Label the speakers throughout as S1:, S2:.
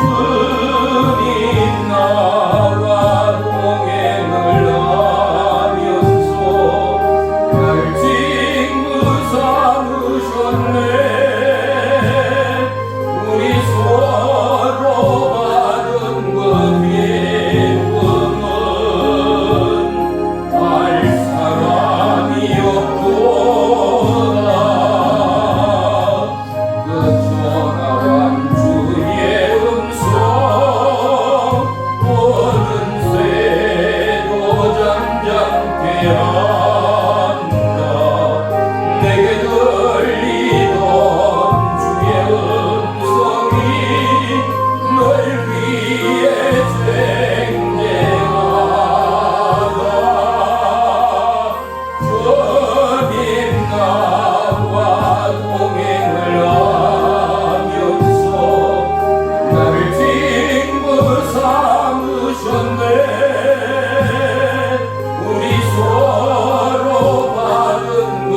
S1: 주님 나와 동행을 하면서 날 친구 삼으셨네. 우리 서로 받은 그 기쁨은 알 사람이 없도다. 그 전화한 주의 음성 모든 새도 잠잠케 한다. 내게 들리던 주의 음성이 널 위해 쟁쟁하다. 주님 나와 동행을 하면서 나를 친구 삼으셨네. 우리 서로 받은 그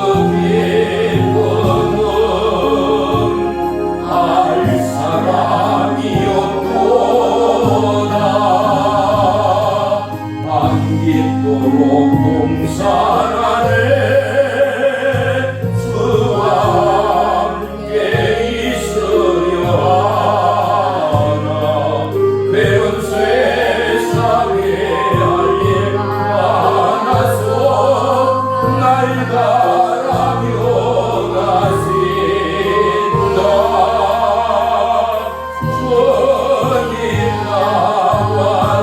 S1: 기쁨은 알 사람이 없도다. 안 깊도록 동산하네. 주와 함께 있으려 하나. 배운 세상에 할 일 많아서 날 바라며 가신다. 주님 나와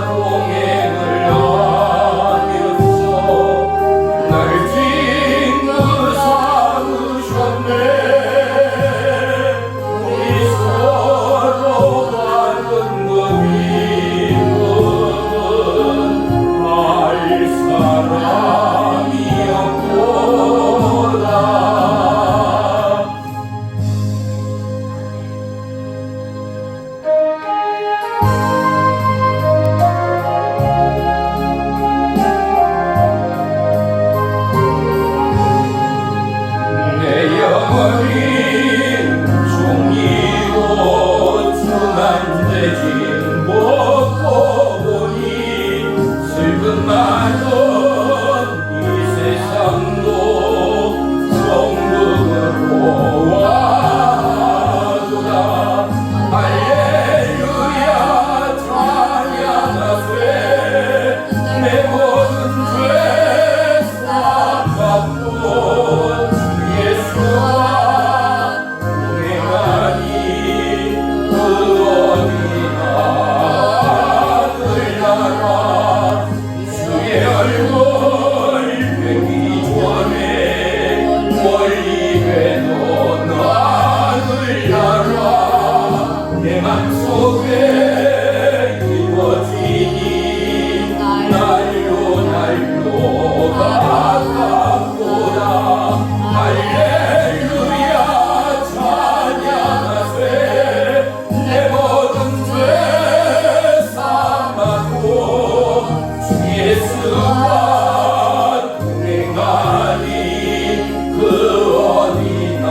S1: 동행을 하면서 날 친구 삼으셨네. 우리 서로 받은 그 기쁨은 알 사람이 없도다. 내 영혼이 종이고 주난대진 먹고 보니 슬픈 많은 이 세상도 정금으로 와도다. 할렐루야 찬양하세. 내 모든 죄 사함받고 예수와 동행하니 그 어디나 들나라. 주의 얼굴 뵙기 전에 멀리 뵈도 나들나라. 내 맘속에 이루어지니 날로 가깝도다. 할렐루야 찬양하세. 내 모든 죄 사함받고 주 예수와 동행하니 그 어디나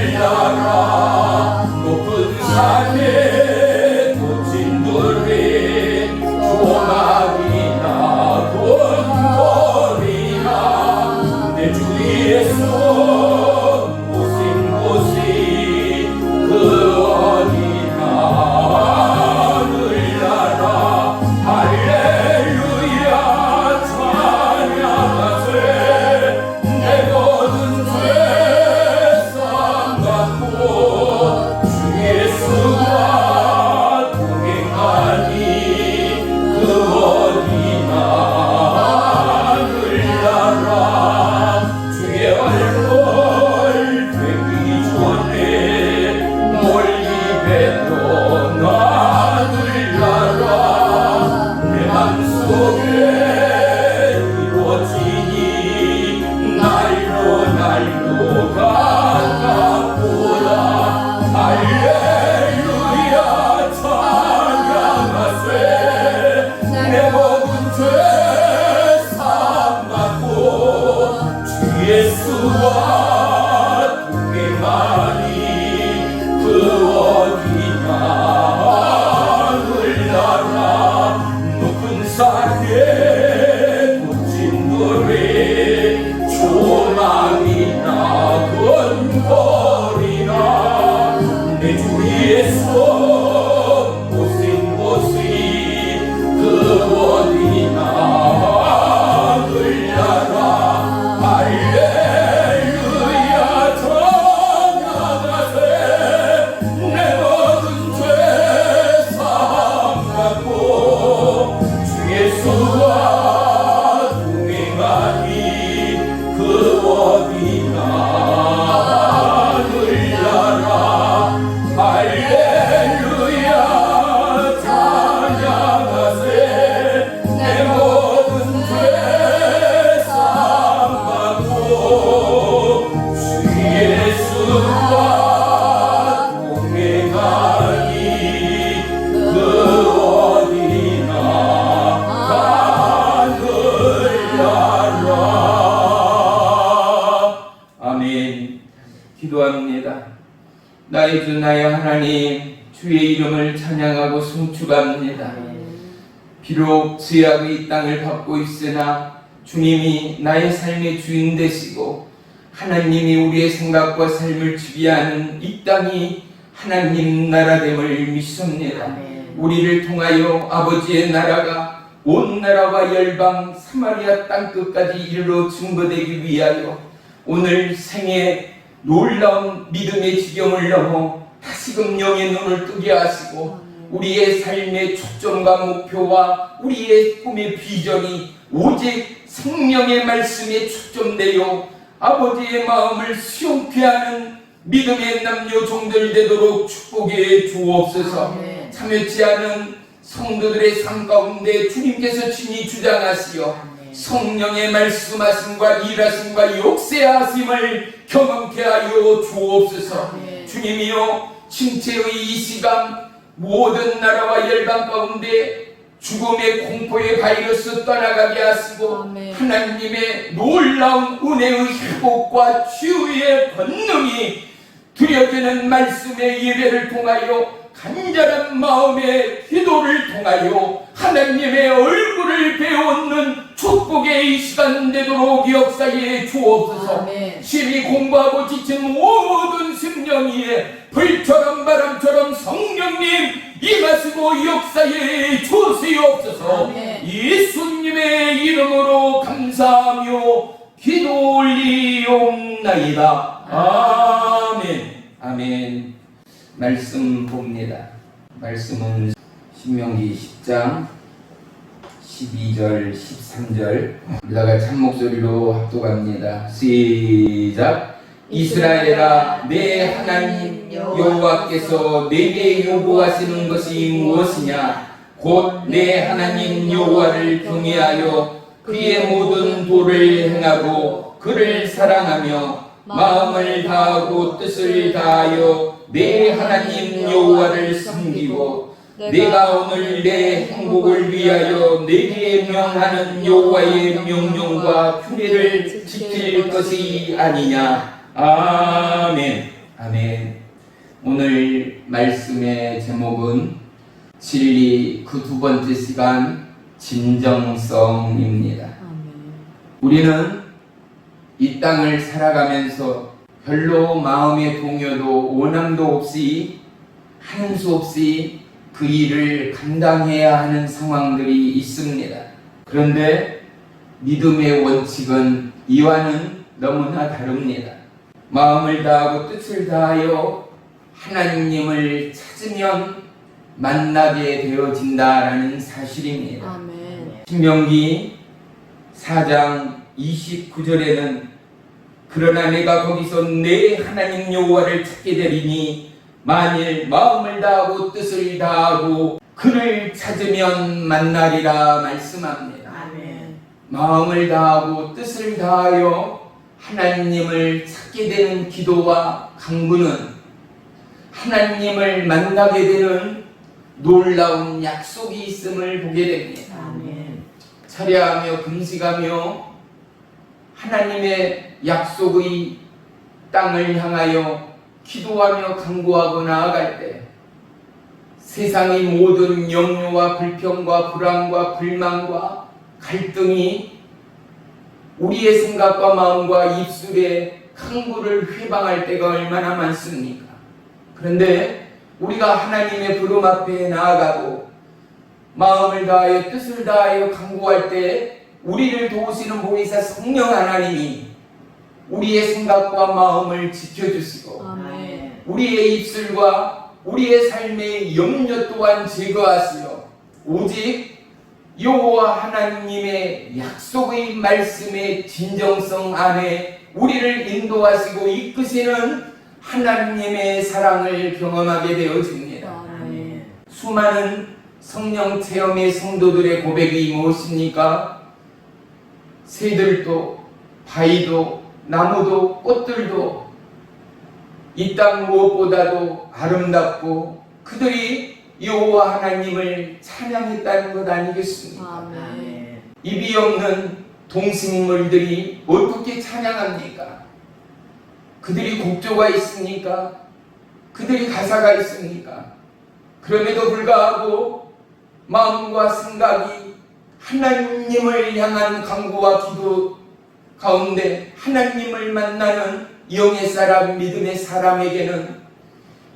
S1: 하늘나라. 높은 산에 돋친 둘이 조각이나 돈벌이나 내 주 예수 오신 곳이 그 어디나 하늘나라. 할렐루야 찬양하세. 내 모든 죄 사함받고 주 예수와 주의 손 모신 곳이 그 어디나 흘려라 할렐루야 찬양하세 내 모든 죄 사함받고 주 예수와 동행하니 그 어디나 흘려라 할렐루야 찬양하세 내 모든 죄 사함받고 주 예수와 동행하니 그 어디나 흘려라. 아멘. 기도합니다. 나의 주 나의 하나님, 주의 이름을 찬양하고 송축합니다. 비록 죄악의 이 땅을 밟고 있으나 주님이 나의 삶의 주인 되시고 하나님이 우리의 생각과 삶을 지배하는 이 땅이 하나님 나라됨을 믿습니다. 우리를 통하여 아버지의 나라가 온 나라와 열방 사마리아 땅끝까지 이르러 증거되기 위하여 오늘 생애 놀라운 믿음의 지경을 넘어 다시금 영의 눈을 뜨게 하시고 우리의 삶의 초점과 목표와 우리의 꿈의 비전이 오직 생명의 말씀에 초점되어 아버지의 마음을 수용케 하는 믿음의 남녀 종들 되도록 축복해 주옵소서. 참여치 않은 성도들의 삶 가운데 주님께서 친히 주장하시어 성령의 말씀하심과 일하심과 역사하심을 경험케 하여 주옵소서. 주님이여 침체의 이 시간 모든 나라와 열방 가운데 죽음의 공포의 바이러스 떠나가게 하시고 하나님의 놀라운 은혜의 회복과 치유의 권능이 드려지는 말씀의 예배를 통하여 간절한 마음의 기도를 통하여 하나님의 얼굴을 배우는 축복의 이 시간 되도록 역사해 주옵소서. 심히 공부하고 지친 모든 심령 위에 불처럼 바람처럼 성령님 임하시고 역사해 주시옵소서. 예수님의 이름으로 감사하며 기도 올리옵나이다. 아멘. 아멘. 말씀 봅니다. 말씀은 신명기 10장 12절 13절 우리가 참목소리로 합독합니다. 시작. 이스라엘아, 내 하나님 여호와께서 내게 요구하시는 것이 무엇이냐? 곧 내 하나님 여호와를 경외하여 그의 모든 도를 행하고 그를 사랑하며 마음을 다하고 뜻을 다하여 내 하나님 여호와를 섬기고 내가 오늘 내 행복을 위하여 내게 명하는 여호와의 명령과 규례를 지킬 것이 아니냐. 아멘. 아멘. 오늘 말씀의 제목은 진리 그 두 번째 시간 진정성입니다. 우리는 이 땅을 살아가면서 별로 마음의 동요도 원함도 없이 하는 수 없이 그 일을 감당해야 하는 상황들이 있습니다. 그런데 믿음의 원칙은 이와는 너무나 다릅니다. 마음을 다하고 뜻을 다하여 하나님을 찾으면 만나게 되어진다라는 사실입니다. 아멘. 신명기 4장 29절에는 그러나 내가 거기서 내 하나님 여호와를 찾게 되리니 만일 마음을 다하고 뜻을 다하고 그를 찾으면 만나리라 말씀합니다. 아멘. 마음을 다하고 뜻을 다하여 하나님을 찾게 되는 기도와 간구는 하나님을 만나게 되는 놀라운 약속이 있음을 보게 됩니다. 아멘. 철야하며 금식하며 하나님의 약속의 땅을 향하여 기도하며 간구하고 나아갈 때 세상의 모든 염려와 불평과 불안과 불만과 갈등이 우리의 생각과 마음과 입술에 간구를 회방할 때가 얼마나 많습니까? 그런데 우리가 하나님의 부름 앞에 나아가고 마음을 다하여 뜻을 다하여 간구할 때 우리를 도우시는 보혜사 성령 하나님이 우리의 생각과 마음을 지켜주시고
S2: 아멘.
S1: 우리의 입술과 우리의 삶의 염려 또한 제거하시어 오직 여호와 하나님의 약속의 말씀의 진정성 안에 우리를 인도하시고 이끄시는 하나님의 사랑을 경험하게 되어집니다.
S2: 아멘.
S1: 수많은 성령 체험의 성도들의 고백이 무엇입니까? 새들도 바위도 나무도 꽃들도 이 땅 무엇보다도 아름답고 그들이 여호와 하나님을 찬양했다는 것 아니겠습니까?
S2: 아멘.
S1: 입이 없는 동식물들이 어떻게 찬양합니까? 그들이 곡조가 있습니까? 그들이 가사가 있습니까? 그럼에도 불구하고 마음과 생각이 하나님을 향한 간구와 기도 가운데 하나님을 만나는 영의 사람, 믿음의 사람에게는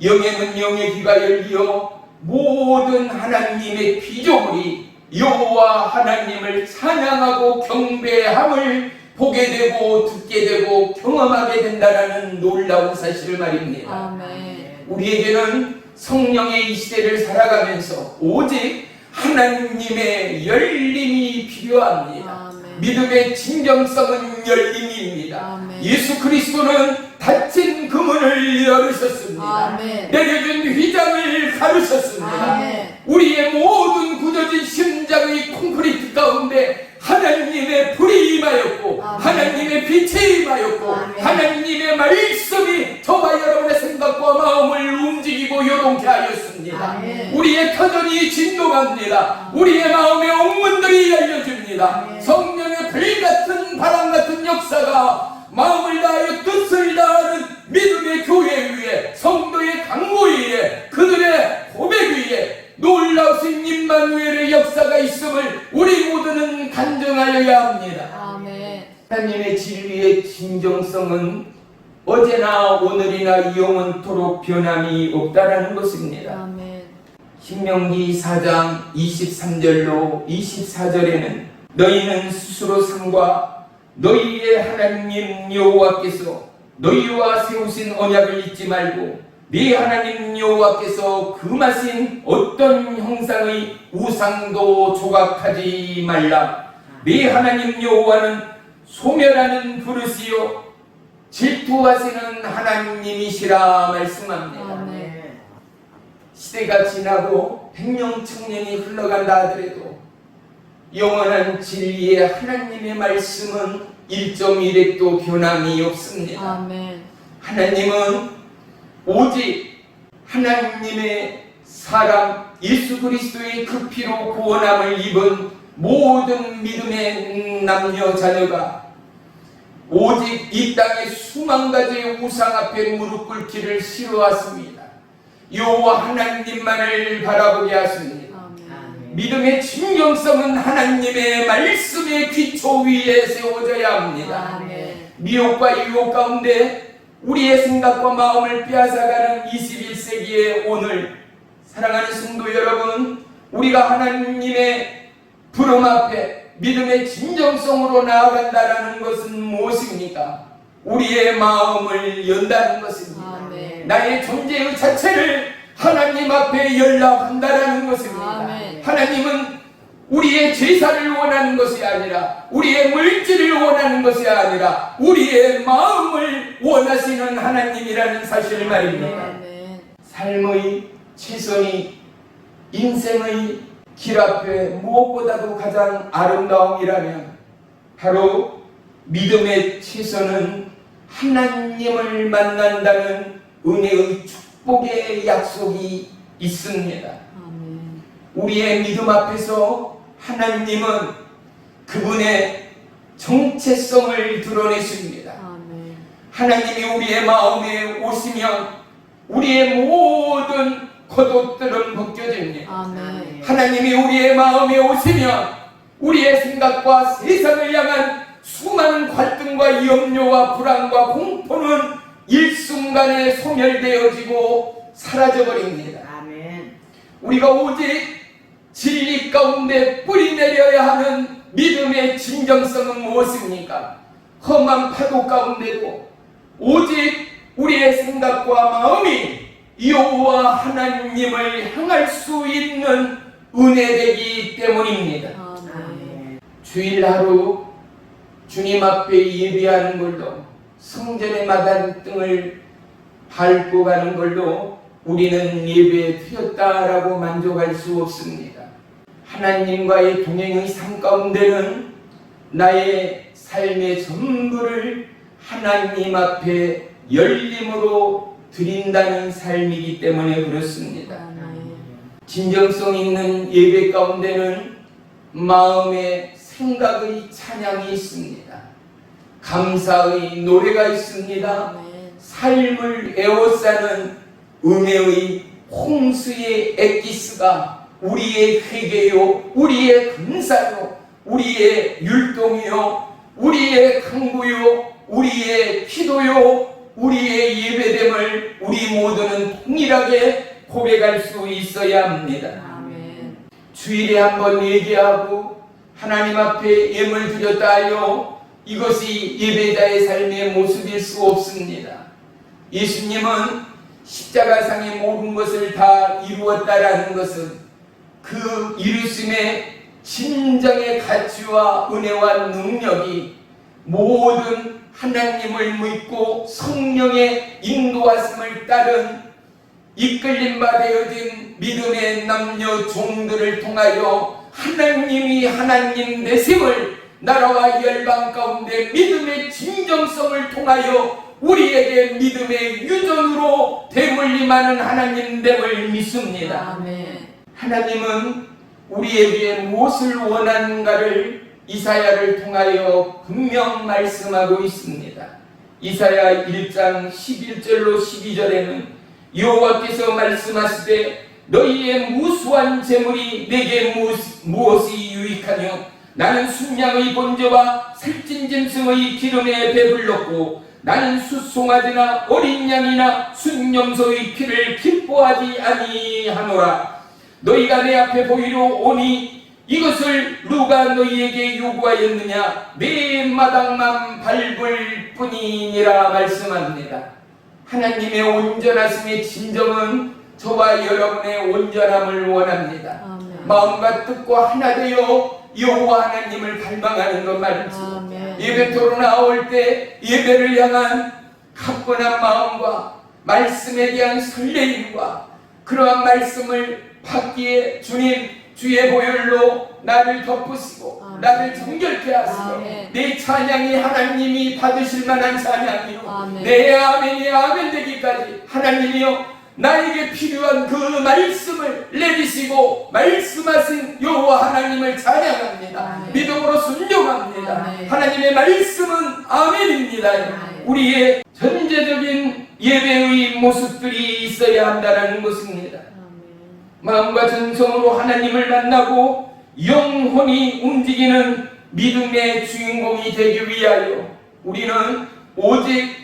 S1: 영에는 영의 귀가 열리어 모든 하나님의 피조물이 여호와 하나님을 찬양하고 경배함을 보게 되고 듣게 되고 경험하게 된다는 놀라운 사실을 말입니다.
S2: 아멘.
S1: 우리에게는 성령의 이 시대를 살아가면서 오직 하나님의 열림이 필요합니다.
S2: 아멘.
S1: 믿음의 진정성은 열림입니다.
S2: 아멘.
S1: 예수 그리스도는 닫힌 그 문을 열으셨습니다.
S2: 아멘.
S1: 내려준 휘장을 가르셨습니다.
S2: 아멘.
S1: 우리의 모든 굳어진 심장의 콘크리트 가운데 하나님의 불이 임하였고
S2: 아멘.
S1: 하나님의 빛이 임하였고
S2: 아멘.
S1: 하나님의 말씀이 저와 여러분의 생각과 마음을 움직이고 요동케 하였습니다.
S2: 아멘.
S1: 우리의 터전이 진동합니다. 우리의 마음의 옥문들이 열려집니다.
S2: 아멘.
S1: 성령의 불같은 바람같은 역사가 마음을 다하여 뜻을 다하는 믿음의 교회 위에 성도의 강모 위에 그들의 고백 위에 놀라우신 임마누엘의 역사가 있음을 우리 모두는 간증하여야 합니다.
S2: 아멘.
S1: 하나님의 진리의 진정성은 어제나 오늘이나 영원토록 변함이 없다라는 것입니다.
S2: 아멘.
S1: 신명기 4장 23절로 24절에는 너희는 스스로 삼과 너희의 하나님 여호와께서 너희와 세우신 언약을 잊지 말고 네 하나님 여호와께서 금하신 어떤 형상의 우상도 조각하지 말라. 네 하나님 여호와는 소멸하는 그릇이요 질투하시는 하나님이시라 말씀합니다.
S2: 아멘.
S1: 시대가 지나고 백년 청년이 흘러간다 하더라도 영원한 진리의 하나님의 말씀은 1.1핵도 변함이 없습니다.
S2: 아멘.
S1: 하나님은 오직 하나님의 사람 예수 그리스도의 그 피로 구원함을 입은 모든 믿음의 남녀 자녀가 오직 이 땅의 수만 가지의 우상 앞에 무릎 꿇기를 싫어하십니다. 여호와 하나님만을 바라보게 하십니다.
S2: 아멘.
S1: 믿음의 진정성은 하나님의 말씀의 기초 위에 세워져야 합니다.
S2: 아멘.
S1: 미혹과 유혹 가운데 우리의 생각과 마음을 빼앗아가는 21세기의 오늘 사랑하는 성도 여러분, 우리가 하나님의 부름 앞에 믿음의 진정성으로 나아간다는 것은 무엇입니까? 우리의 마음을 연다는 것입니다.
S2: 아멘.
S1: 나의 존재의 자체를 하나님 앞에 연락한다는 것입니다.
S2: 아멘.
S1: 하나님은 우리의 제사를 원하는 것이 아니라 우리의 물질을 원하는 것이 아니라 우리의 마음을 원하시는 하나님이라는 사실 말입니다.
S2: 아멘.
S1: 삶의 최선이 인생의 길 앞에 무엇보다도 가장 아름다움이라면 바로 믿음의 최선은 하나님을 만난다는 은혜의 축복의 약속이 있습니다.
S2: 아멘.
S1: 우리의 믿음 앞에서 하나님은 그분의 정체성을 드러내십니다.
S2: 아멘.
S1: 하나님이 우리의 마음에 오시면 우리의 모든 겉옷들은 벗겨집니다.
S2: 아멘.
S1: 하나님이 우리의 마음에 오시면 우리의 생각과 세상을 향한 수많은 갈등과 염려와 불안과 공포는 일순간에 소멸되어지고 사라져버립니다.
S2: 아멘.
S1: 우리가 오직 진리 가운데 뿌리내려야 하는 믿음의 진정성은 무엇입니까? 험한 파도 가운데도 오직 우리의 생각과 마음이 여호와 하나님을 향할 수 있는 은혜되기 때문입니다.
S2: 아멘.
S1: 주일 하루 주님 앞에 예배하는 걸로, 성전의 마당등을 밟고 가는 걸로 우리는 예배에 드렸다라고 만족할 수 없습니다. 하나님과의 동행의 삶 가운데는 나의 삶의 전부를 하나님 앞에 열림으로 드린다는 삶이기 때문에 그렇습니다.
S2: 아멘.
S1: 진정성 있는 예배 가운데는 마음의 생각의 찬양이 있습니다. 감사의 노래가 있습니다.
S2: 아멘.
S1: 삶을 에워싸는 은혜의 홍수의 엑기스가 우리의 회개요, 우리의 감사요, 우리의 율동이요, 우리의 강구요, 우리의 기도요, 우리의 예배됨을 우리 모두는 동일하게 고백할 수 있어야 합니다.
S2: 아멘.
S1: 주일에 한번 얘기하고 하나님 앞에 예물 드렸다 하여 이것이 예배자의 삶의 모습일 수 없습니다. 예수님은 십자가상의 모든 것을 다 이루었다라는 것은 그 이루심의 진정의 가치와 은혜와 능력이 모든 하나님을 믿고 성령의 인도하심을 따른 이끌림 바 되어진 믿음의 남녀 종들을 통하여 하나님이 하나님 되심을 나라와 열방 가운데 믿음의 진정성을 통하여 우리에게 믿음의 유전으로 되물림하는 하나님됨을 믿습니다.
S2: 아멘.
S1: 하나님은 우리에게 무엇을 원하는가를 이사야를 통하여 분명 말씀하고 있습니다. 이사야 1장 11절로 12절에는 여호와께서 말씀하시되 너희의 무수한 재물이 내게 무엇이 유익하뇨? 나는 순양의 번제와 살찐 짐승의 기름에 배불렀고 나는 숫송아지나 어린 양이나 순염소의 피를 기뻐하지 아니하노라. 너희가 내 앞에 보이러 오니 이것을 누가 너희에게 요구하였느냐? 내 마당만 밟을 뿐이니라 말씀합니다. 하나님의 온전하심의 진정은 저와 여러분의 온전함을 원합니다.
S2: 아멘.
S1: 마음과 뜻과 하나 되어 여호와 하나님을 갈망하는 것 말이죠.
S2: 아멘.
S1: 예배토로 나올 때 예배를 향한 가뿐한 마음과 말씀에 대한 설레임과 그러한 말씀을 받기에 주님 주의 보혈로 나를 덮으시고
S2: 아멘.
S1: 나를 정결케 하시고
S2: 아멘.
S1: 내 찬양이 하나님이 받으실 만한 찬양이요
S2: 아멘.
S1: 내 아멘이 아멘 되기까지 하나님이요 나에게 필요한 그 말씀을 내리시고 말씀하신 여호와 하나님을 찬양합니다.
S2: 아멘.
S1: 믿음으로 순종합니다.
S2: 아멘.
S1: 하나님의 말씀은 아멘입니다.
S2: 아멘.
S1: 우리의 전제적인 예배의 모습들이 있어야 한다는 것입니다. 마음과 전성으로 하나님을 만나고 영혼이 움직이는 믿음의 주인공이 되기 위하여 우리는 오직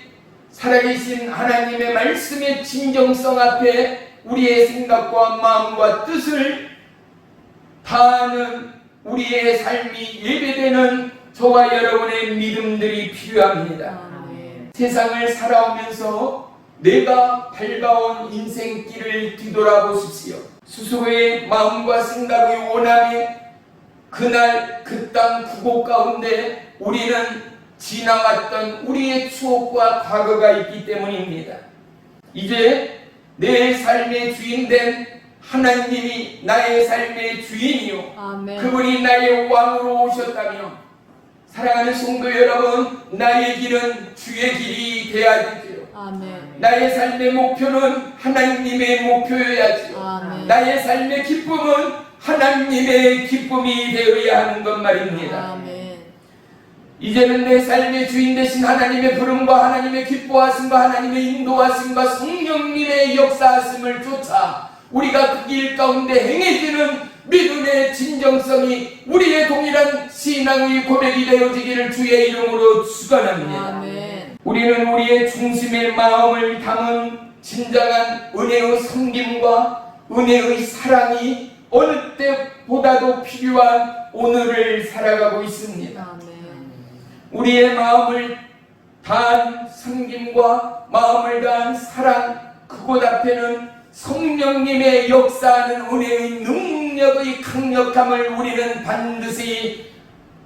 S1: 살아계신 하나님의 말씀의 진정성 앞에 우리의 생각과 마음과 뜻을 다하는 우리의 삶이 예배되는 저와 여러분의 믿음들이 필요합니다.
S2: 아멘.
S1: 세상을 살아오면서 내가 밟아온 인생길을 뒤돌아보십시오. 스스로의 마음과 생각의 원함에 그날 그 땅 그곳 가운데 우리는 지나갔던 우리의 추억과 과거가 있기 때문입니다. 이제 내 삶의 주인된 하나님이 나의 삶의 주인이요
S2: 아멘.
S1: 그분이 나의 왕으로 오셨다며 사랑하는 성도 여러분, 나의 길은 주의 길이 되어야 되지요.
S2: 아멘.
S1: 나의 삶의 목표는 하나님의 목표여야지요.
S2: 아멘.
S1: 나의 삶의 기쁨은 하나님의 기쁨이 되어야 하는 것 말입니다.
S2: 아멘.
S1: 이제는 내 삶의 주인 되신 하나님의 부름과 하나님의 기뻐하심과 하나님의 인도하심과 성령님의 역사하심을 쫓아 우리가 그 길 가운데 행해지는 믿음의 진정성이 우리의 동일한 신앙의 고백이 되어지기를 주의 이름으로 축원합니다.
S2: 아멘.
S1: 우리는 우리의 중심의 마음을 담은 진정한 은혜의 섬김과 은혜의 사랑이 어느 때보다도 필요한 오늘을 살아가고 있습니다.
S2: 아멘.
S1: 우리의 마음을 다한 섬김과 마음을 다한 사랑, 그곳 앞에는 성령님의 역사하는 은혜의 능력의 강력함을 우리는 반드시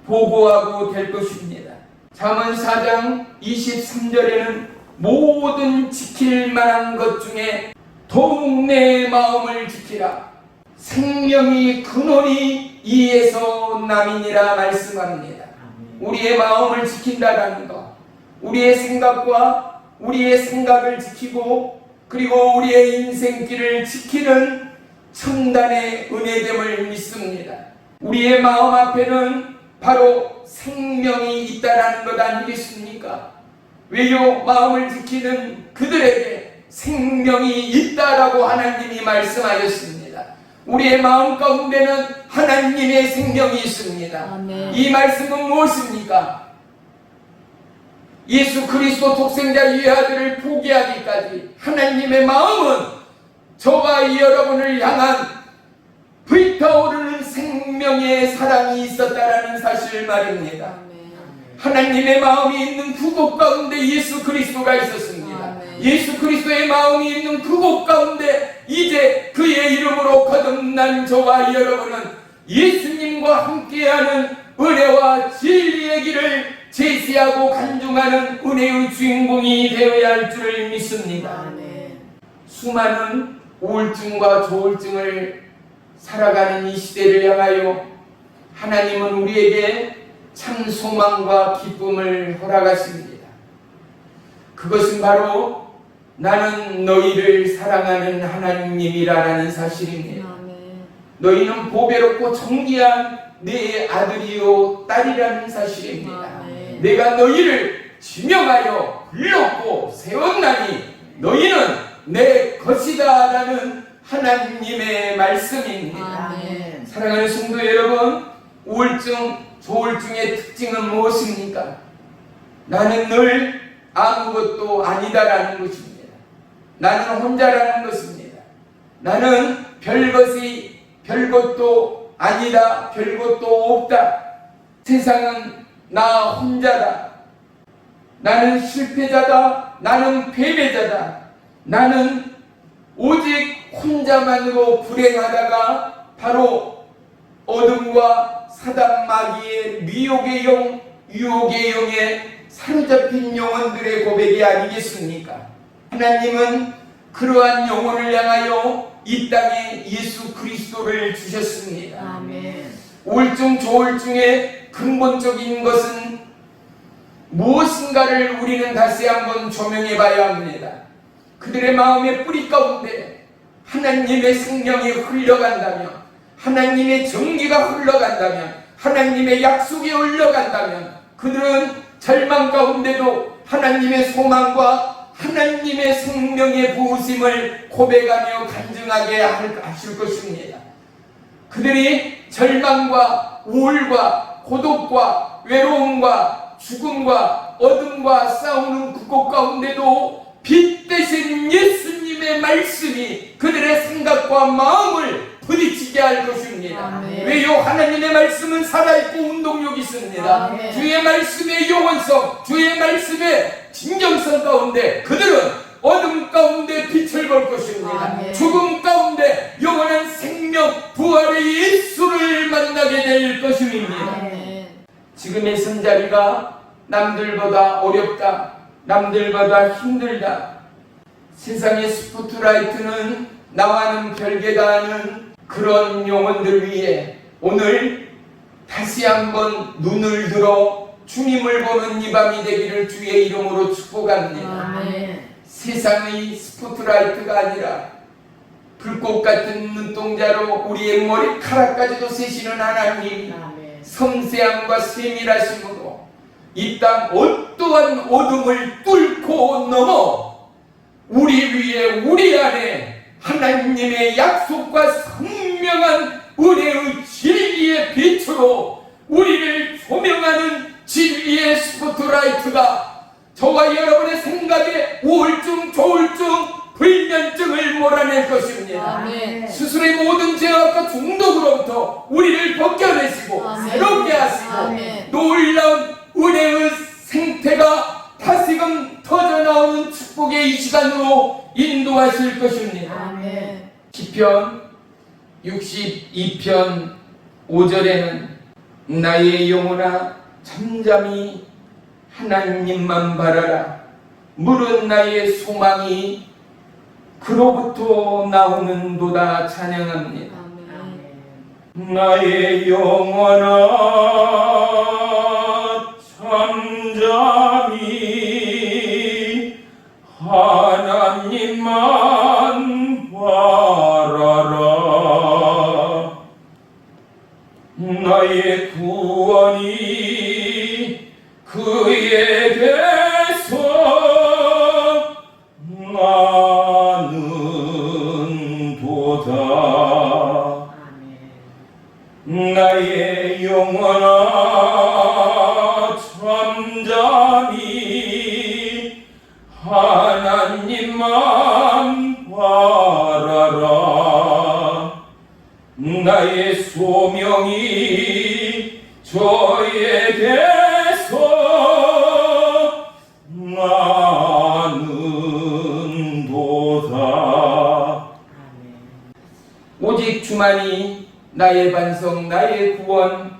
S1: 보고하고 될 것입니다. 잠언 4장 23절에는 모든 지킬 만한 것 중에 더욱 내 마음을 지키라. 생명이 근원이 이에서 남이니라 말씀합니다. 우리의 마음을 지킨다라는 것, 우리의 생각을 지키고 그리고 우리의 인생길을 지키는 천단의 은혜됨을 믿습니다. 우리의 마음 앞에는 바로 생명이 있다라는 것 아니겠습니까? 왜요? 마음을 지키는 그들에게 생명이 있다라고 하나님이 말씀하셨습니다. 우리의 마음 가운데는 하나님의 생명이 있습니다.
S2: 아멘.
S1: 이 말씀은 무엇입니까? 예수 그리스도 독생자 이 아들을 포기하기까지 하나님의 마음은 저와 여러분을 향한 불타오르는 생명의 사랑이 있었다라는 사실 말입니다.
S2: 아멘.
S1: 하나님의 마음이 있는 그곳 가운데 예수 그리스도가 있었습니다.
S2: 아멘.
S1: 예수 그리스도의 마음이 있는 그곳 가운데 이제 그의 이름으로 거듭난 저와 여러분은 예수님과 함께하는 은혜와 진리의 길을 제시하고 간증하는 은혜의 주인공이 되어야 할 줄을 믿습니다.
S2: 아멘.
S1: 수많은 우울증과 조울증을 살아가는 이 시대를 향하여 하나님은 우리에게 참 소망과 기쁨을 허락하십니다. 그것은 바로 나는 너희를 사랑하는 하나님이라는 사실입니다.
S2: 아멘.
S1: 너희는 보배롭고 존귀한 내 아들이요 딸이라는 사실입니다.
S2: 아멘.
S1: 내가 너희를 지명하여 불렀고 세웠나니 너희는 내 것이다 라는 하나님의 말씀입니다.
S2: 아멘.
S1: 사랑하는 성도 여러분, 우울증, 조울증의 특징은 무엇입니까? 나는 늘 아무것도 아니다라는 것입니다. 나는 혼자라는 것입니다. 나는 별것도 아니다, 별것도 없다. 세상은 나 혼자다. 나는 실패자다. 나는 패배자다. 나는 오직 혼자만으로 불행하다가 바로 어둠과 사단 마귀의 미혹의 영, 유혹의 영에 사로잡힌 영혼들의 고백이 아니겠습니까? 하나님은 그러한 영혼을 향하여 이 땅에 예수 그리스도를 주셨습니다.
S2: 아멘.
S1: 우울증, 조울증의 근본적인 것은 무엇인가를 우리는 다시 한번 조명해 봐야 합니다. 그들의 마음의 뿌리 가운데 하나님의 생명이 흘러간다면, 하나님의 정기가 흘러간다면, 하나님의 약속이 흘러간다면 그들은 절망 가운데도 하나님의 소망과 하나님의 생명의 부으심을 고백하며 간증하게 하실 것입니다. 그들이 절망과 우울과 고독과 외로움과 죽음과 어둠과 싸우는 그곳 가운데도 빛 대신 예수님의 말씀이 그들의 생각과 마음을 부딪히게 할 것입니다.
S2: 아멘.
S1: 왜요? 하나님의 말씀은 살아있고 운동력이 있습니다.
S2: 아멘.
S1: 주의 말씀의 영원성, 주의 말씀의 진정성 가운데 그들은 어둠 가운데 빛을 볼 것입니다.
S2: 아멘.
S1: 죽음 가운데 영원한 생명, 부활의 예수를 만나게 될 것입니다.
S2: 아멘.
S1: 지금의 선자리가 남들보다 어렵다, 남들보다 힘들다, 세상의 스포트라이트는 나와는 별개다 하는 그런 영혼들 위해 오늘 다시 한번 눈을 들어 주님을 보는 이 밤이 되기를 주의 이름으로 축복합니다.
S2: 아멘.
S1: 세상의 스포트라이트가 아니라 불꽃 같은 눈동자로 우리의 머리카락까지도 세시는 하나님,
S2: 아멘.
S1: 섬세함과 세밀하심으로 이 땅 어떠한 어둠을 뚫고 넘어 우리 위에 우리 안에 하나님의 약속과 선명한 은혜의 진리의 빛으로 우리를 조명하는 진리의 스포트라이트가 저와 여러분의 생각에 우울증, 조울증, 불 스스로의 모든 죄악과 중독으로부터 우리를 벗겨내시고
S2: 아멘.
S1: 새롭게 하시고
S2: 아멘.
S1: 놀라운 은혜의 생태가 다시금 터져나오는 축복의 이 시간으로 인도하실 것입니다.
S2: 아멘.
S1: 시편 62편 5절에는 나의 영혼아 잠잠히 하나님만 바라라. 물은 나의 소망이 그로부터 나오는도다. 찬양합니다.
S2: 아멘.
S1: 나의 영혼아 잠잠히 하나님만 바라라. 나의 구원이 그에게서 나는도다. 나의 영혼아 잠잠히 하나님만 바라라. 나의 소명이 저에게서 나는도다. 오직 주만이 나의 반성, 나의 구원,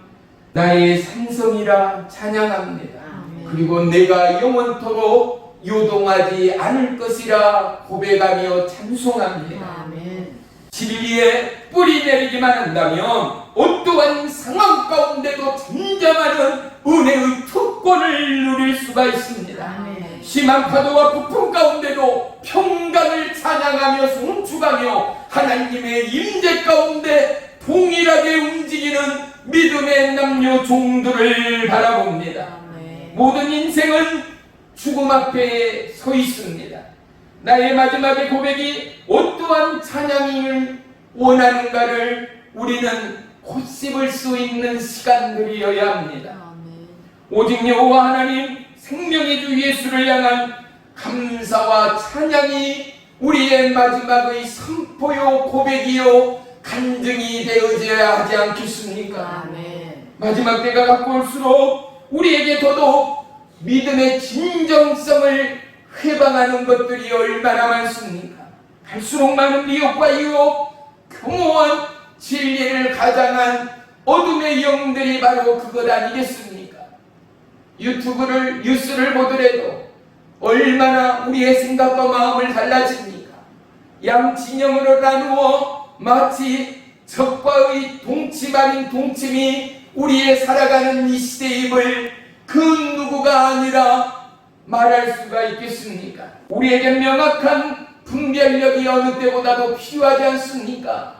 S1: 나의 산성이라 찬양합니다.
S2: 아멘.
S1: 그리고 내가 영원토록 요동하지 않을 것이라 고백하며 찬송합니다.
S2: 아멘.
S1: 진리에 뿌리 내리기만 한다면 어떠한 상황 가운데도 잠잠하는 은혜의 특권을 누릴 수가 있습니다.
S2: 아멘.
S1: 심한 파도와 폭풍 가운데도 평강을 찬양하며 송축하며 하나님의 임재 가운데 동일하게 움직이는 믿음의 남녀 종들을 바라봅니다.
S2: 아멘.
S1: 모든 인생은 죽음 앞에 서 있습니다. 나의 마지막의 고백이 어떠한 찬양을 원하는가를 우리는 곱씹을 수 있는 시간들이어야 합니다.
S2: 아멘.
S1: 오직 여호와 하나님 생명의 주 예수를 향한 감사와 찬양이 우리의 마지막의 선포요 고백이요 간증이 되어져야 하지 않겠습니까?
S2: 아멘.
S1: 마지막 때가 가까울수록 우리에게 더더욱 믿음의 진정성을 회방하는 것들이 얼마나 많습니까? 갈수록 많은 미혹과 유혹, 교모한 진리를 가장한 어둠의 영들이 바로 그것 아니겠습니까? 유튜브를, 뉴스를 보더라도 얼마나 우리의 생각과 마음을 달라집니까? 양 진영으로 나누어 마치 적과의 동침 아닌 동침이 우리의 살아가는 이 시대임을 그 누구가 아니라 말할 수가 있겠습니까? 우리에게 명확한 분별력이 어느 때보다도 필요하지 않습니까?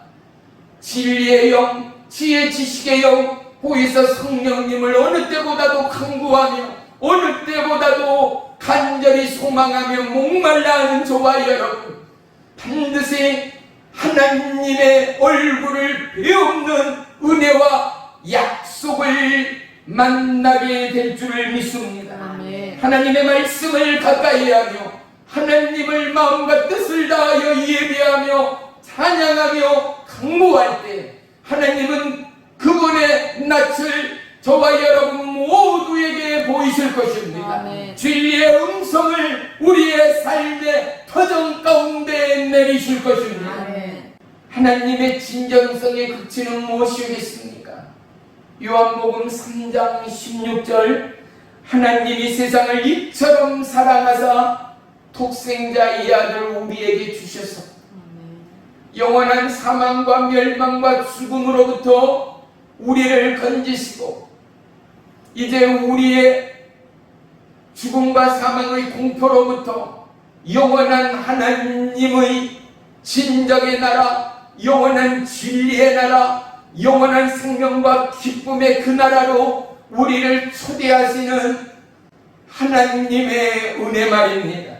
S1: 진리의 영, 지혜 지식의 영, 보이서 성령님을 어느 때보다도 강구하며 어느 때보다도 간절히 소망하며 목말라 하는 저와 여러분, 반드시 하나님의 얼굴을 배우는 은혜와 약속을 만나게 될 줄을 믿습니다.
S2: 아멘.
S1: 하나님의 말씀을 가까이 하며 하나님을 마음과 뜻을 다하여 예배하며 찬양하며 강구할 때 하나님은 그분의 낯을 저와 여러분 모두에게 보이실 것입니다.
S2: 아멘.
S1: 진리의 음성을 우리의 삶의 터전 가운데 내리실 것입니다.
S2: 아멘.
S1: 하나님의 진정성의 극치는 무엇이겠습니까? 요한복음 3장 16절 하나님이 세상을 이처럼 사랑하사 독생자 이 아들을 우리에게 주셔서 영원한 사망과 멸망과 죽음으로부터 우리를 건지시고 이제 우리의 죽음과 사망의 공포로부터 영원한 하나님의 진정의 나라, 영원한 진리의 나라, 영원한 생명과 기쁨의 그 나라로 우리를 초대하시는 하나님의 은혜 말입니다.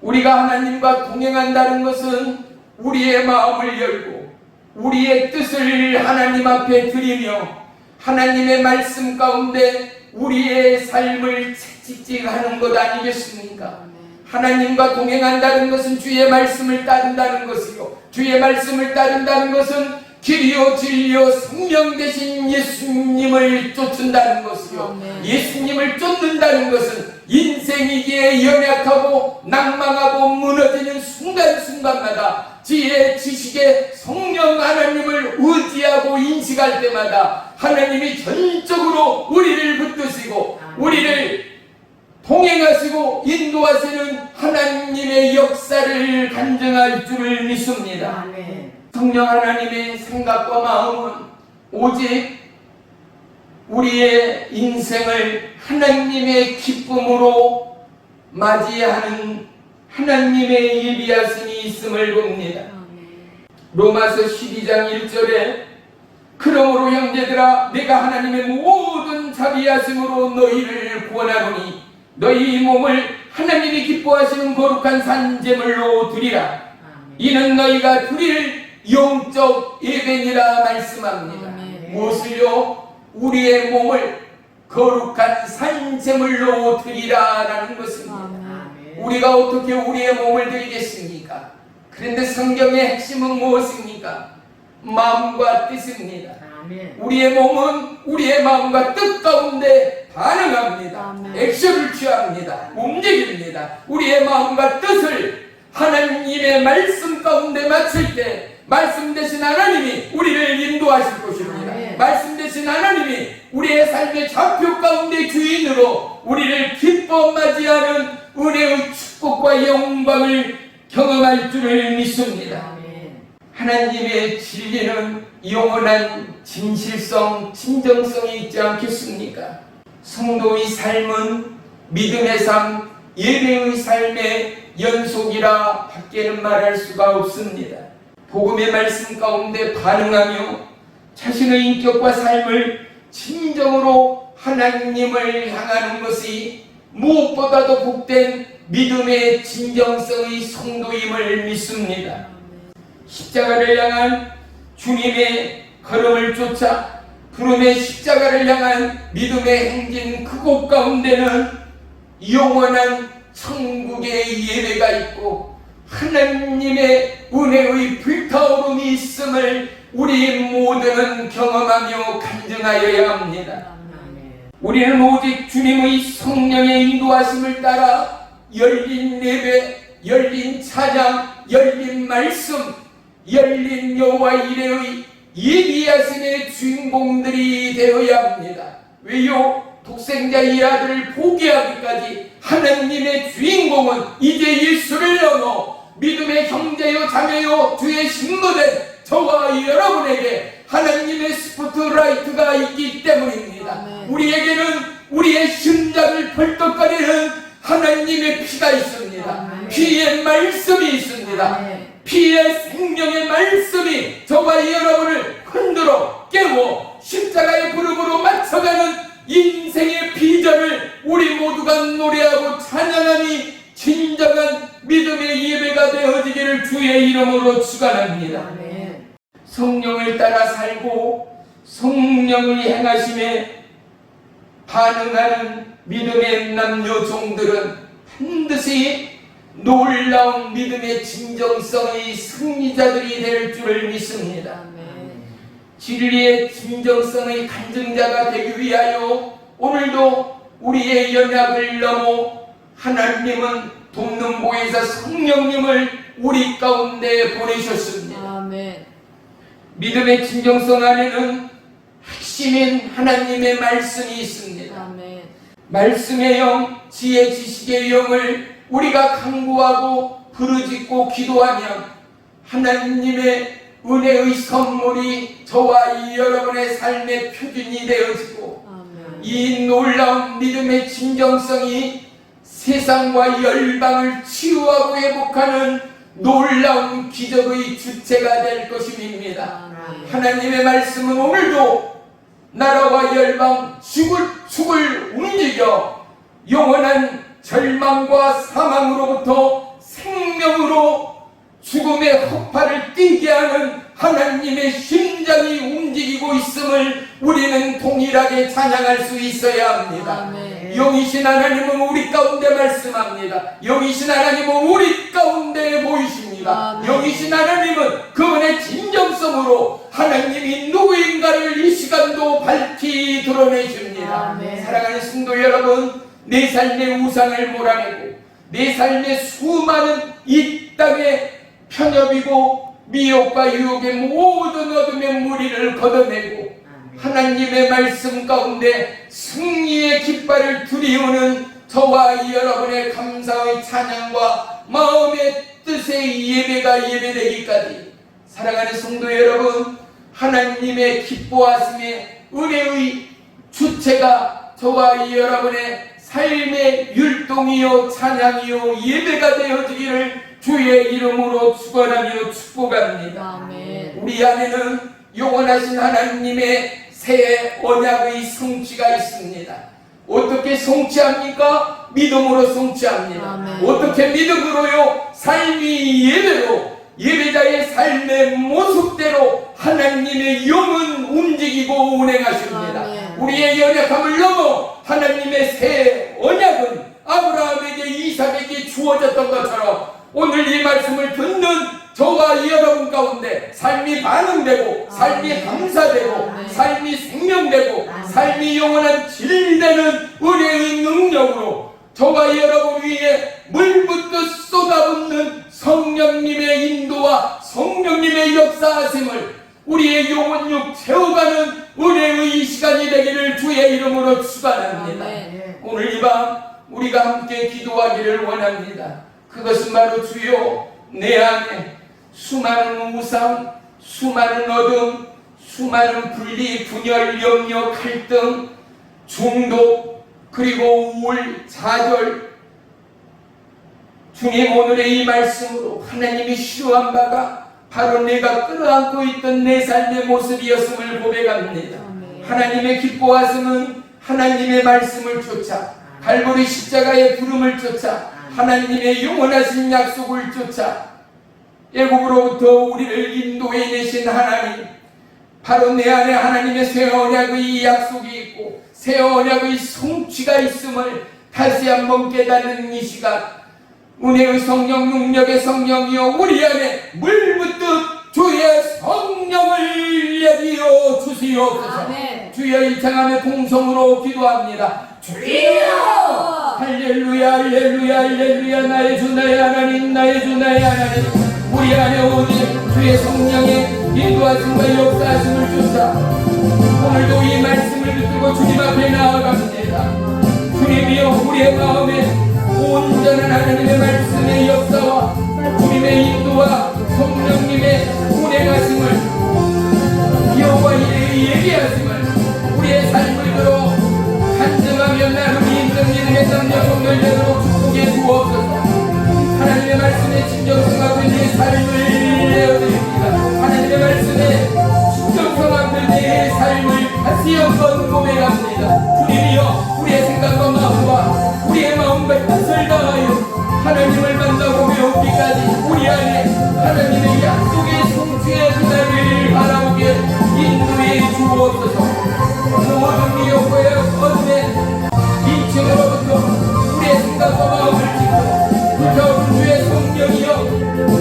S1: 우리가 하나님과 동행한다는 것은 우리의 마음을 열고 우리의 뜻을 하나님 앞에 드리며 하나님의 말씀 가운데 우리의 삶을 채찍질하는 것 아니겠습니까? 하나님과 동행한다는 것은 주의 말씀을 따른다는 것이요, 주의 말씀을 따른다는 것은 길이요 진리요 생명 되신 예수님을 쫓는다는 것이요, 예수님을 쫓는다는 것은 인생이기에 연약하고 낭망하고 무너지는 순간순간마다 지혜 지식의 성령 하나님을 의지하고 인식할 때마다 하나님이 전적으로 우리를 붙드시고 우리를 동행하시고 인도하시는 하나님의 역사를 간증할 줄을 믿습니다. 성령 하나님의 생각과 마음은 오직 우리의 인생을 하나님의 기쁨으로 맞이하는 하나님의 예비하심이 있음을 봅니다. 로마서 12장 1절에 그러므로 형제들아 내가 하나님의 모든 자비하심으로 너희를 구원하노니 너희 몸을 하나님이 기뻐하시는 거룩한 산제물로 드리라. 이는 너희가 드릴 영적 예배니라 말씀합니다. 무엇을요? 우리의 몸을 거룩한 산제물로 드리라라는 것입니다. 우리가 어떻게 우리의 몸을 드리겠습니까? 그런데 성경의 핵심은 무엇입니까? 마음과 뜻입니다. 우리의 몸은 우리의 마음과 뜻 가운데 반응합니다. 액션을 취합니다. 움직입니다. 우리의 마음과 뜻을 하나님의 말씀 가운데 맞출 때 말씀 되신 하나님이 우리를 인도하실 것입니다. 말씀 되신 하나님이 우리의 삶의 좌표 가운데 주인으로 우리를 기뻐 맞이하는 은혜의 축복과 영광을 경험할 줄을 믿습니다. 하나님의 진리는 영원한 진실성, 진정성이 있지 않겠습니까? 성도의 삶은 믿음의 삶, 예배의 삶의 연속이라 밖에는 말할 수가 없습니다. 복음의 말씀 가운데 반응하며 자신의 인격과 삶을 진정으로 하나님을 향하는 것이 무엇보다도 복된 믿음의 진정성의 성도임을 믿습니다. 십자가를 향한 주님의 걸음을 쫓아 구름의 십자가를 향한 믿음의 행진 그곳 가운데는 영원한 천국의 예배가 있고 하나님의 은혜의 불타오름이 있음을 우리 모두는 경험하며 간증하여야 합니다. 우리는 오직 주님의 성령의 인도하심을 따라 열린 예배, 열린 찬양, 열린 말씀, 열린 여호와 이레의 예비하심의 주인공들이 되어야 합니다. 왜요? 독생자 이 아들을 포기하기까지 하나님의 주인공은 이제 예수를 넘어 믿음의 형제요 자매요 주의 신부된 저와 여러분에게 하나님의 스포트라이트가 있기 때문입니다. 우리에게는 우리의 심장을 벌떡거리는 하나님의 피가 있습니다. 피의 말씀이 있습니다. 피의 생명의 말씀이 저와 여러분을 흔들어 깨워 십자가의 부름으로 맞춰가는 인생의 비전을 우리 모두가 노래하고 찬양하니 진정한 믿음의 예배가 되어지기를 주의 이름으로 축원합니다. 성령을 따라 살고 성령의 행하심에 반응하는 믿음의 남녀 종들은 반드시 놀라운 믿음의 진정성의 승리자들이 될 줄을 믿습니다. 진리의 진정성의 간증자가 되기 위하여 오늘도 우리의 연약을 넘어 하나님은 돕는 보혜사 성령님을 우리 가운데 보내셨습니다. 믿음의 진정성 안에는 핵심인 하나님의 말씀이 있습니다. 말씀의 영, 지혜 지식의 영을 우리가 강구하고 부르짖고 기도하면 하나님의 은혜의 선물이 저와 여러분의 삶의 표준이 되어지고 이 놀라운 믿음의 진정성이 세상과 열방을 치유하고 회복하는 놀라운 기적의 주체가 될 것입니다. 하나님의 말씀은 오늘도 나라와 열방 축을 움직여 영원한 절망과 사망으로부터 생명으로 죽음의 허파를 뛰게 하는 하나님의 심장이 움직이고 있음을 우리는 동일하게 찬양할 수 있어야 합니다. 영이신 하나님은 우리 가운데 말씀합니다. 영이신 하나님은 우리 가운데 보이십니다. 영이신 하나님은 그분의 진정성으로 하나님이 누구인가를 이 시간도 밝히 드러내십니다. 사랑하는 성도 여러분, 내 삶의 우상을 몰아내고 내 삶의 수많은 이 땅의 편협이고 미혹과 유혹의 모든 어둠의 무리를 걷어내고 하나님의 말씀 가운데 승리의 깃발을 들이우는 저와 여러분의 감사의 찬양과 마음의 뜻의 예배가 예배되기까지 사랑하는 성도 여러분, 하나님의 기뻐하심의 은혜의 주체가 저와 여러분의 삶의 율동이요 찬양이요 예배가 되어지기를 주의 이름으로 축원하며 축복합니다. 우리 안에는 영원하신 하나님의 새 언약의 성취가 있습니다. 어떻게 성취합니까? 믿음으로 성취합니다. 어떻게 믿음으로요? 삶이 예배로 예배자의 삶의 모습대로 하나님의 영은 움직이고 운행하십니다. 우리의 연약함을 넘어 하나님의 새 언약은 아브라함에게 이삭에게 주어졌던 것처럼 오늘 이 말씀을 듣는 저와 여러분 가운데 삶이 반응되고 삶이 감사되고 삶이 생명되고 삶이 영원한 진리되는 은혜의 능력으로 저와 여러분 위에 물붓듯 쏟아붓는 성령님의 인도와 성령님의 역사하심을 우리의 영혼육 채워가는 은혜의 시간이 되기를 주의 이름으로 축원합니다. 오늘 이 밤 우리가 함께 기도하기를 원합니다. 그것은 바로 주여, 내 안에 수많은 우상, 수많은 어둠, 수많은 분리, 분열, 염려, 갈등, 중독, 그리고 우울, 좌절, 주님 오늘의 이 말씀으로 하나님이 싫어한 바가 바로 내가 끌어안고 있던 내 삶의 모습이었음을 고백합니다. 하나님의 기뻐하심은 하나님의 말씀을 쫓아 갈보리 십자가의 부름을 쫓아 하나님의 영원하신 약속을 쫓아 애굽으로부터 우리를 인도해 내신 하나님, 바로 내 안에 하나님의 새 언약의 약속이 있고 새 언약의 성취가 있음을 다시 한번 깨닫는 이 시간, 은혜의 성령, 능력의 성령이여 우리 안에 물붓듯 주의 성령을 내리어 주시옵소서. 주여 일창함의 공성으로 기도합니다. 주여! 할렐루야 할렐루야 할렐루야. 나의 주 나의 하나님, 나의 주 나의 하나님, 우리 안에 오직 주의 성령의 인도하심과 역사하심을 주사 오늘도 이 말씀을 듣고 주님 앞에 나아갑니다. 주님이여 우리의 마음에 온전한 하나님의 말씀의 역사와 주님의 인도와 성령님의 운행하심을 여호와 이레의 얘기하심을 우리의 삶을 들어 간증하며 나누기 힘든 믿음의 남녀 정결되도록 축복해 주옵소서. 하나님의 말씀에 진정성 앞에 내 삶을 내어드립니다. 하나님의 말씀에 진정성 앞에 내 삶을 다시 한번 고백합니다. 주님이여 우리의 생각과 마음과 우리의 마음과 뜻을 다하여 하나님을 만나고 배우기까지 우리 안에 하나님의 약속의 성취의 그날을 바라보게 인도해 주옵소서. 모든 미혹과 어둠의 인층으로부터 우리의 생각과 마음을 지켜 불타오른 주의 성령이여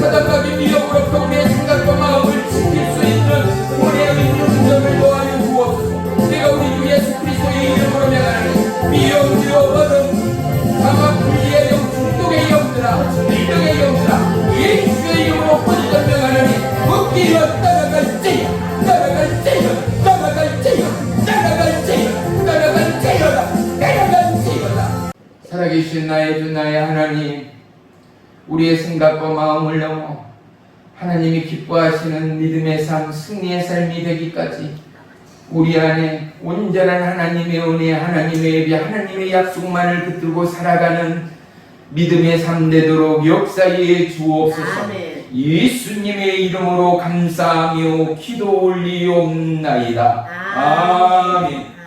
S1: 사단과의 미혹으로부터 우리의 생각과 마음을 지킬 수 있는 우리의 능력을 더하여 주옵소서. 내가 우리 주 예수 그리스도의 이름으로 명하노니 미혹, 유혹, 어둠, 강한 불의의 영, 중독의 영들아, 일력의 영들아, 예수의 이름으로 번전명하노니 먹기여 따라갈지여 따라갈지여 따라갈지여 따라갈지여 따라갈지여다 따라갈지여다. 살아계신 나의 주 나의 하나님, 우리의 생각과 마음을 넘어 하나님이 기뻐하시는 믿음의 삶, 승리의 삶이 되기까지 우리 안에 온전한 하나님의 은혜, 하나님의 예비, 하나님의 약속만을 붙들고 살아가는 믿음의 삶 되도록 역사해 주옵소서. 예수님의 이름으로 감사하며 기도 올리옵나이다. 아멘.